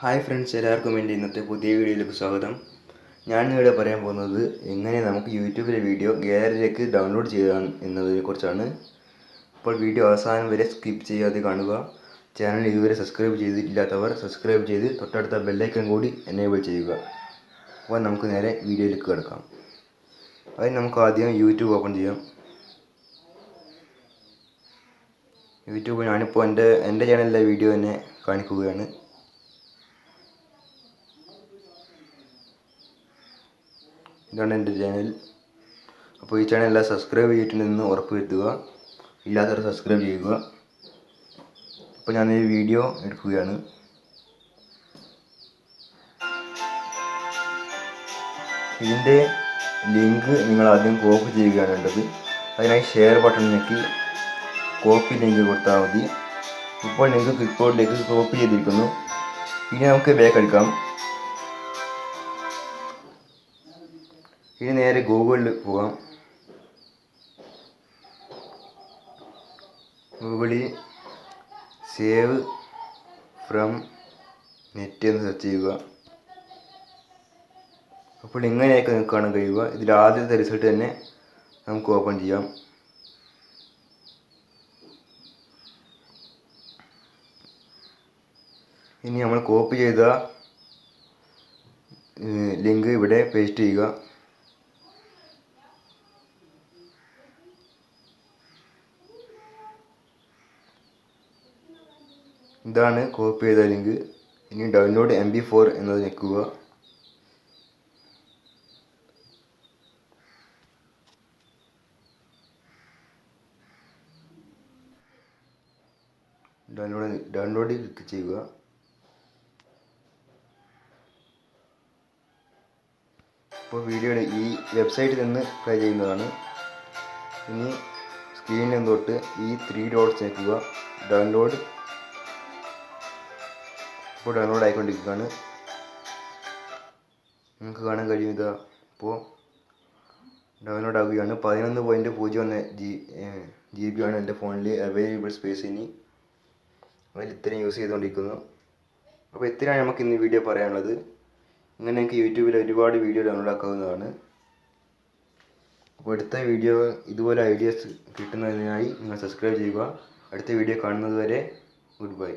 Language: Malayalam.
ഹായ് ഫ്രണ്ട്സ്, എല്ലാവർക്കും എൻ്റെ ഇന്നത്തെ പുതിയ വീഡിയോയിലേക്ക് സ്വാഗതം. ഞാനിവിടെ പറയാൻ പോകുന്നത് എങ്ങനെ നമുക്ക് യൂട്യൂബിലെ വീഡിയോ ഗാലറിയിലേക്ക് ഡൗൺലോഡ് ചെയ്യാം എന്നതിനെക്കുറിച്ചാണ്. അപ്പോൾ വീഡിയോ അവസാനം വരെ സ്കിപ്പ് ചെയ്യാതെ കാണുക. ചാനൽ ഇതുവരെ സബ്സ്ക്രൈബ് ചെയ്തിട്ടില്ലാത്തവർ സബ്സ്ക്രൈബ് ചെയ്ത് തൊട്ടടുത്ത ബെല്ലൈക്കൺ കൂടി എനേബിൾ ചെയ്യുക. അപ്പോൾ നമുക്ക് നേരെ വീഡിയോയിലേക്ക് കിടക്കാം. അതിന് നമുക്ക് ആദ്യം യൂട്യൂബ് ഓപ്പൺ ചെയ്യാം. യൂട്യൂബ് ഞാനിപ്പോൾ എൻ്റെ ചാനലിലെ വീഡിയോ തന്നെ കാണിക്കുകയാണ്. ഇതാണ് എൻ്റെ ചാനൽ. അപ്പോൾ ഈ ചാനൽ എല്ലാം സബ്സ്ക്രൈബ് ചെയ്തിട്ടുണ്ടെന്ന് ഉറപ്പ് വരുത്തുക. ഇല്ലാത്തവർ സബ്സ്ക്രൈബ് ചെയ്യുക. അപ്പോൾ ഞാൻ ഈ വീഡിയോ എടുക്കുകയാണ്. ഇതിൻ്റെ ലിങ്ക് നിങ്ങൾ ആദ്യം കോപ്പി ചെയ്യുകയാണ് വേണ്ടത്. അതിനായി ഷെയർ ബട്ടൺ ഞെക്കി കോപ്പി ലിങ്ക് കൊടുത്താൽ മതി. ഇപ്പോൾ ലിങ്ക് ക്ലിപ്പ്ബോർഡിലേക്ക് കോപ്പി ചെയ്തിരിക്കുന്നു. ഇനി നമുക്ക് ബാക്ക് അടിക്കാം. ഇനി നേരെ ഗൂഗിളിൽ പോകാം. ഗൂഗിളിൽ സേവ് ഫ്രം നെറ്റ് എന്ന് സെർച്ച് ചെയ്യുക. അപ്പോൾ ഇങ്ങനെയൊക്കെ നിങ്ങൾക്ക് കാണാൻ കഴിയുക. ഇതിൽ ആദ്യത്തെ റിസൾട്ട് തന്നെ നമുക്ക് ഓപ്പൺ ചെയ്യാം. ഇനി നമ്മൾ കോപ്പി ചെയ്ത ലിങ്ക് ഇവിടെ പേസ്റ്റ് ചെയ്യുക. ഇതാണ് കോപ്പി ചെയ്ത ലിങ്ക്. ഇനി ഡൗൺലോഡ് MP4 എന്നത് ഞെക്കുക. ഡൗൺലോഡ് ക്ലിക്ക് ചെയ്യുക. ഇപ്പോൾ വീഡിയോയുടെ ഈ വെബ്സൈറ്റിൽ നിന്ന് പ്ലേ ചെയ്യുന്നതാണ്. ഇനി സ്ക്രീനിൽ തൊട്ട് ഈ 3 ഡോട്ട്സ് ഞെക്കുക. ഡൗൺലോഡ് ഇപ്പോൾ ഡൗൺലോഡ് ആയിക്കൊണ്ടിരിക്കുകയാണ്. നിങ്ങൾക്ക് കാണാൻ കഴിയും. ഇതാ ഇപ്പോൾ ഡൗൺലോഡ് ആവുകയാണ്. 11.01 GB ആണ് എൻ്റെ ഫോണിൽ അവൈലബിൾ സ്പേസ്. ഇനി അതിൽ ഇത്രയും യൂസ് ചെയ്തുകൊണ്ടിരിക്കുന്നു. അപ്പോൾ ഇത്രയാണ് നമുക്ക് ഇന്ന് വീഡിയോ പറയാനുള്ളത്. ഇങ്ങനെ നിങ്ങൾക്ക് യൂട്യൂബിൽ ഒരുപാട് വീഡിയോ ഡൗൺലോഡ് ആക്കാവുന്നതാണ്. അപ്പോൾ അടുത്ത വീഡിയോ ഇതുപോലെ ഐഡിയാസ് കിട്ടുന്നതിനായി നിങ്ങൾ സബ്സ്ക്രൈബ് ചെയ്യുക. അടുത്ത വീഡിയോ കാണുന്നത് വരെ ഗുഡ് ബൈ.